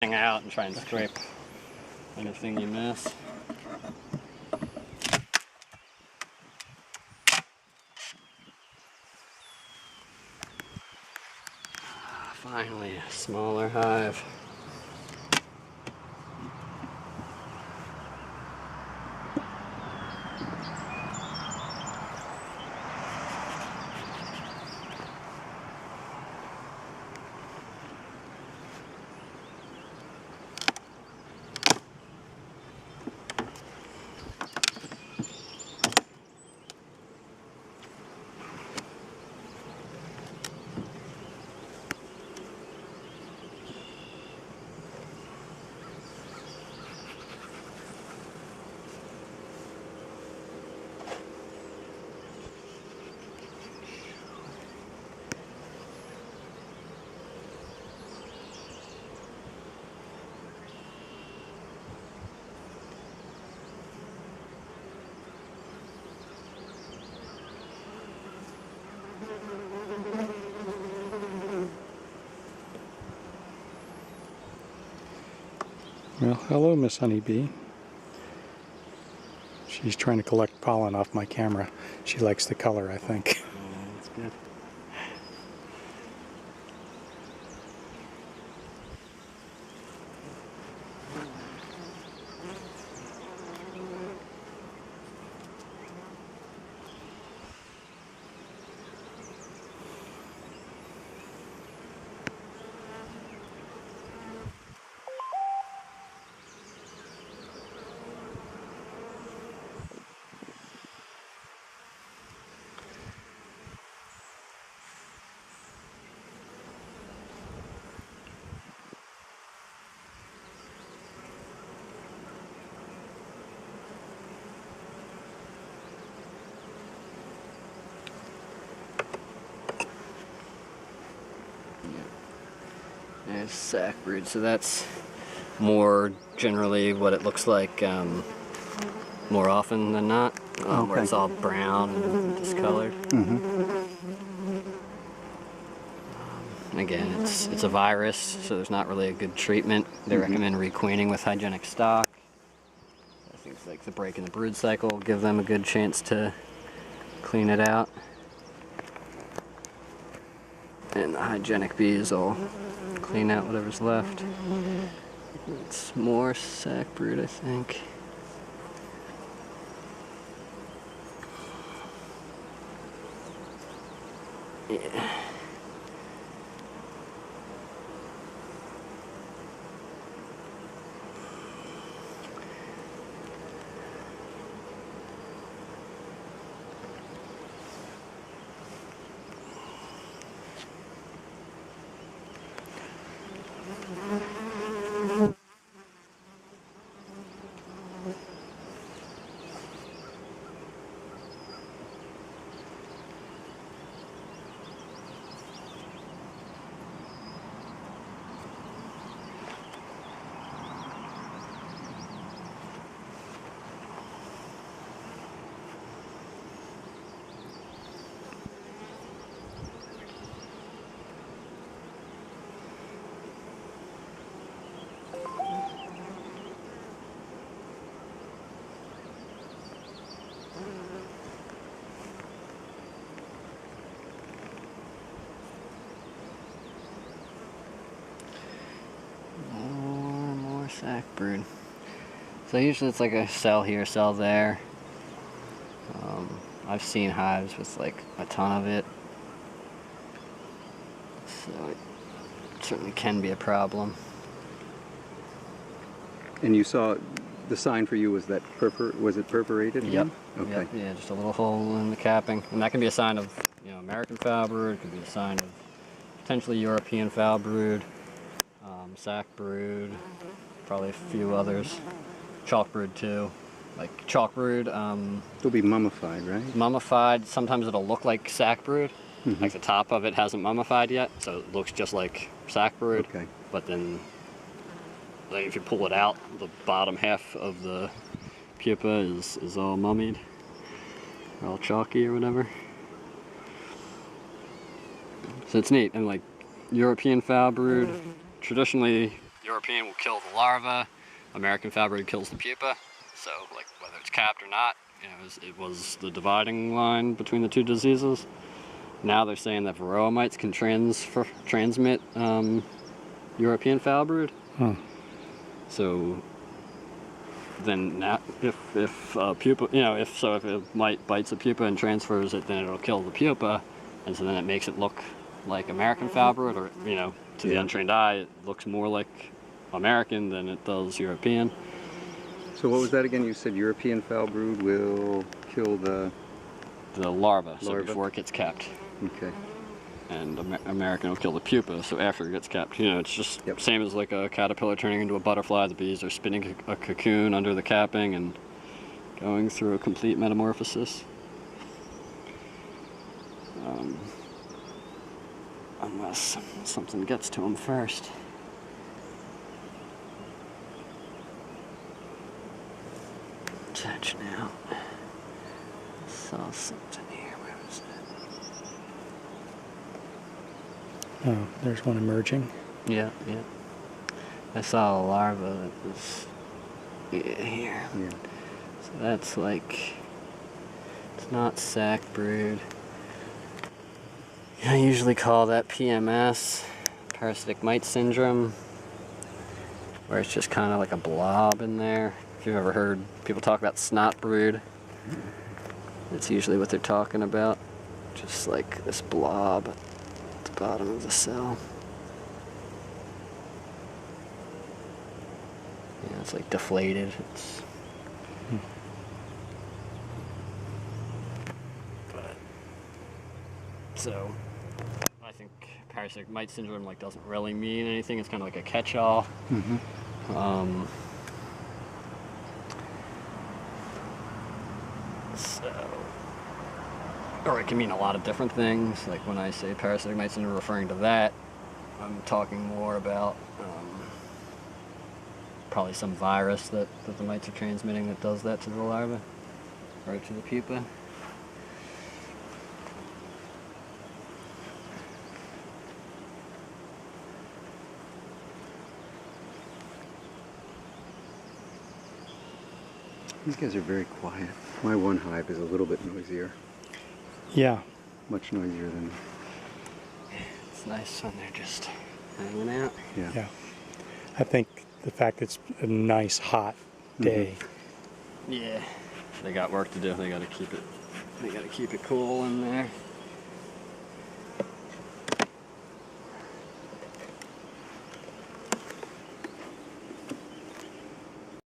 out and try and scrape anything you miss. Finally, a smaller hive. Well, hello, Miss Honeybee. She's trying to collect pollen off my camera. She likes the color, I think. That's good. There's sac brood, so that's more generally what it looks like more often than not, where it's all brown and discolored. Again, it's a virus, so there's not really a good treatment. They recommend requeening with hygienic stock. Things like the break in the brood cycle give them a good chance to clean it out. And the hygienic bees will clean out whatever's left. It's more sac brood, I think. Yeah. More sac brood. So usually it's like a cell here, cell there. I've seen hives with like a ton of it, so it certainly can be a problem. And you saw the sign for you was that was it perforated? Yep. Okay. Yep. Yeah, just a little hole in the capping, and that can be a sign of American foul brood. It could be a sign of potentially European foul brood, sac brood, probably a few others. Chalk brood too. Like chalk brood. It'll be mummified, right? Mummified. Sometimes it'll look like sac brood. Like the top of it hasn't mummified yet, so it looks just like sac brood. Okay. But then, like, if you pull it out, the bottom half of the pupa is all mummied, all chalky or whatever. So it's neat. And like European foul brood, traditionally European will kill the larva, American foul brood kills the pupa. So, like, whether it's capped or not, you know, it was the dividing line between the two diseases. Now they're saying that varroa mites can transmit European foul brood. So then, if pupa, you know, if a mite bites a pupa and transfers it, then it'll kill the pupa, and so then it makes it look like American foul brood, or, you know, to the untrained eye, it looks more like American than it does European. So what was that again? You said European foul brood will kill the larva, so before it gets capped. Okay. And American will kill the pupa, so after it gets capped. You know, it's just same as like a caterpillar turning into a butterfly. The bees are spinning a cocoon under the capping and going through a complete metamorphosis. Unless something gets to them first. Touch now. I saw something here. Where was it? Oh, there's one emerging. Yeah. I saw a larva that was here. Yeah. So that's like, it's not sac brood. I usually call that PMS, parasitic mite syndrome, where it's just kind of like a blob in there. If you've ever heard people talk about snot brood, that's usually what they're talking about. Just like this blob at the bottom of the cell. Yeah, it's like deflated. It's but so I think parasitic mite syndrome like doesn't really mean anything. It's kind of like a catch-all. Or it can mean a lot of different things. Like when I say parasitic mite syndrome, referring to that, I'm talking more about probably some virus that the mites are transmitting that does that to the larva or to the pupa. These guys are very quiet. My one hive is a little bit noisier. Yeah. Much noisier than... It's nice when they're just hanging out. Yeah. I think the fact it's a nice hot day. Yeah. They got work to do. They got to keep it cool in there.